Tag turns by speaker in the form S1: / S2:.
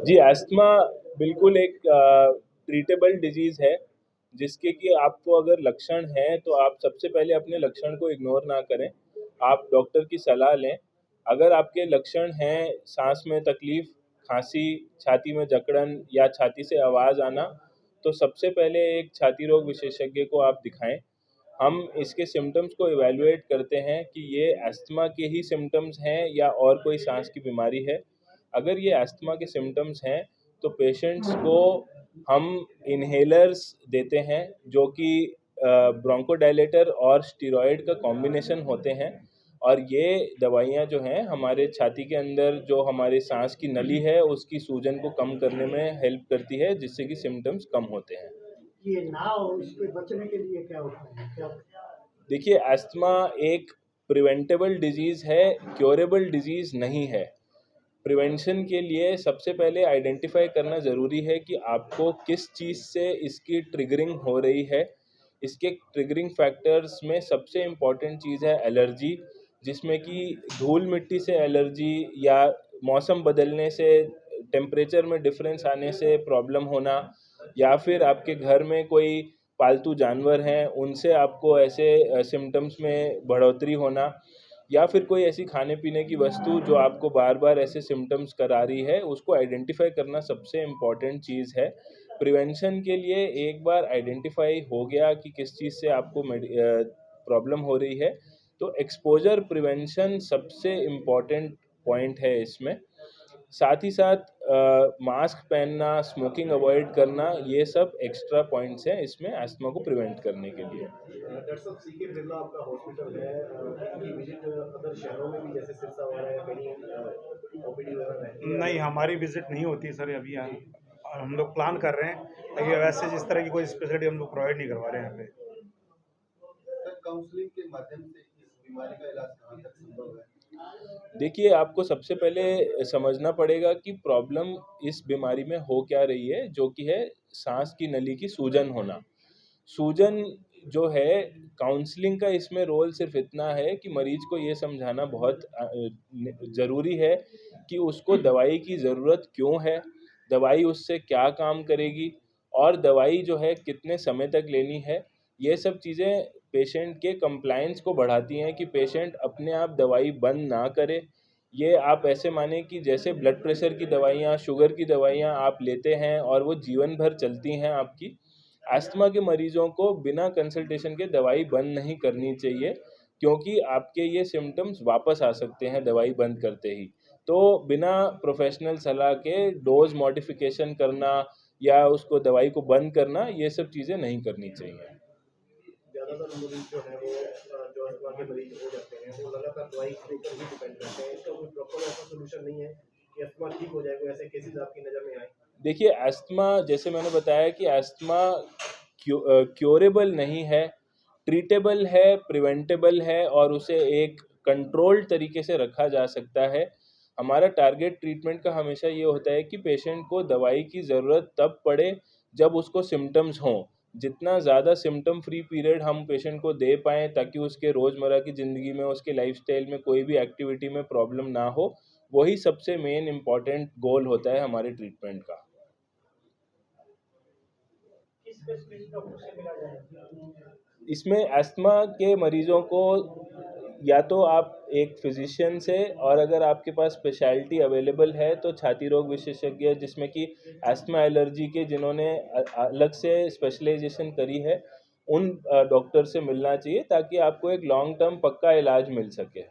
S1: जी, asthma बिल्कुल एक treatable disease है, जिसके कि आपको अगर लक्षण हैं, तो आप सबसे पहले अपने लक्षण को इग्नोर ना करें। आप डॉक्टर की सलाह लें। अगर आपके लक्षण हैं साँस में तकलीफ़, खाँसी, छाती में जकड़न या छाती से आवाज़ आना, तो सबसे पहले एक छाती रोग विशेषज्ञ को आप दिखाएँ। हम इसके सिम्पटम्स को इवैल्यूएट करते हैं कि ये अस्थमा के ही सिम्पटम्स हैं या और कोई साँस की बीमारी है। अगर ये अस्थमा के सिम्पटम्स हैं, तो पेशेंट्स को हम इन्हेलर्स देते हैं, जो कि ब्रोंकोडायलेटर और स्टेरॉइड का कॉम्बिनेशन होते हैं। और ये दवाइयाँ जो हैं, हमारे छाती के अंदर जो हमारी साँस की नली है, उसकी सूजन को कम करने में हेल्प करती है, जिससे कि सिम्पटम्स कम होते हैं।
S2: ये ना हो, इससे बचने के लिए क्या उपाय है? क्या
S1: देखिए, अस्थमा एक प्रिवेंटेबल डिजीज़ है, क्योरेबल डिजीज़ नहीं है। प्रिवेंशन के लिए सबसे पहले आइडेंटिफ़ाई करना ज़रूरी है कि आपको किस चीज़ से इसकी ट्रिगरिंग हो रही है। इसके ट्रिगरिंग फैक्टर्स में सबसे इम्पॉर्टेंट चीज़ है एलर्जी, जिसमें कि धूल-मिट्टी से एलर्जी या मौसम बदलने से, टेम्परेचर में डिफ़रेंस आने से प्रॉब्लम होना, या फिर आपके घर में कोई पालतू जानवर हैं, उनसे आपको ऐसे सिम्पटम्स में बढ़ोतरी होना, या फिर कोई ऐसी खाने-पीने की वस्तु जो आपको बार-बार ऐसे सिम्पटम्स करा रही है, उसको आइडेंटिफ़ाई करना सबसे इम्पॉर्टेंट चीज़ है। प्रिवेंशन के लिए एक बार आइडेंटिफ़ाई हो गया कि किस चीज़ से आपको प्रॉब्लम हो रही है, तो एक्सपोज़र प्रिवेंशन सबसे इम्पॉर्टेंट पॉइंट है इसमें। साथ ही साथ मास्क पहनना, स्मोकिंग अवॉइड करना, ये सब एक्स्ट्रा पॉइंट्स हैं इसमें अस्थमा को प्रिवेंट करने के लिए।
S2: डॉक्टर साहब, सीके बिरला आपका हॉस्पिटल है, इनकी विजिट अदर शहरों में भी जैसे सिरसा वगैरह या कहीं ओपीडी वगैरह रहती है?
S3: नहीं, हमारी विजिट नहीं होती सर अभी यहाँ। और हम लोग प्लान कर रहे हैं, लेकिन वैसे जिस तरह की कोई स्पेशलिटी हम लोग प्रोवाइड नहीं करवा रहे हैं यहाँ पे।
S2: सर, काउंसलिंग के माध्यम से इस बीमारी का इलाज कहाँ तक संभव है?
S1: देखिए, आपको सबसे पहले समझना पड़ेगा कि प्रॉब्लम इस बीमारी में हो क्या रही है, जो कि है साँस की नली की सूजन होना। सूजन जो है, काउंसलिंग का इसमें रोल सिर्फ़ इतना है कि मरीज़ को ये समझाना बहुत ज़रूरी है कि उसको दवाई की ज़रूरत क्यों है, दवाई उससे क्या काम करेगी, और दवाई जो है कितने समय तक लेनी है। ये सब चीज़ें पेशेंट के कंप्लायंस को बढ़ाती हैं कि पेशेंट अपने आप दवाई बंद ना करे। ये आप ऐसे मानें कि जैसे ब्लड प्रेशर की दवाइयाँ, शुगर की दवाइयाँ आप लेते हैं और वो जीवन भर चलती हैं आपकी। अस्थमा के मरीज़ों को बिना कंसल्टेशन के दवाई बंद नहीं करनी चाहिए, क्योंकि आपके ये सिम्पटम्स वापस आ सकते हैं दवाई बंद करते ही। तो बिना प्रोफ़ेशनल सलाह के डोज़ मॉडिफ़िकेशन करना या उसको दवाई को बंद करना, ये सब चीज़ें नहीं करनी चाहिए।
S2: ज़्यादातर मरीज जो है वो जो अस्थमा के मरीज हो जाते हैं, वो लगातार दवाई के ऊपर ही डिपेंड करते हैं। इसका कोई प्रॉपर ऐसा सोल्यूशन नहीं है कि अस्थमा ठीक हो जाए? कोई ऐसे केसेस आपकी नज़र में आए?
S1: देखिए, अस्थमा जैसे मैंने बताया कि अस्थमा क्योरेबल नहीं है, ट्रीटेबल है, प्रिवेंटेबल है, और उसे एक कंट्रोल्ड तरीके से रखा जा सकता है। हमारा टारगेट ट्रीटमेंट का हमेशा ये होता है कि पेशेंट को दवाई की ज़रूरत तब पड़े जब उसको सिम्पटम्स हों। जितना ज़्यादा सिम्पटम फ्री पीरियड हम पेशेंट को दे पाएँ, ताकि उसके रोज़मर्रा की ज़िंदगी में, उसके लाइफ़स्टाइल में कोई भी एक्टिविटी में प्रॉब्लम ना हो, वही सबसे मेन इम्पोर्टेंट गोल होता है हमारे ट्रीटमेंट का।
S2: किस स्पेशलिस्ट डॉक्टर से मिला जाए?
S1: इसमें अस्थमा के मरीज़ों को या तो आप एक फ़िज़िशियन से, और अगर आपके पास स्पेशलिटी अवेलेबल है तो छाती रोग विशेषज्ञ, जिसमें कि अस्थमा एलर्जी के जिन्होंने अलग से स्पेशलाइज़ेशन करी है, उन डॉक्टर से मिलना चाहिए, ताकि आपको एक लॉन्ग टर्म पक्का इलाज मिल सके।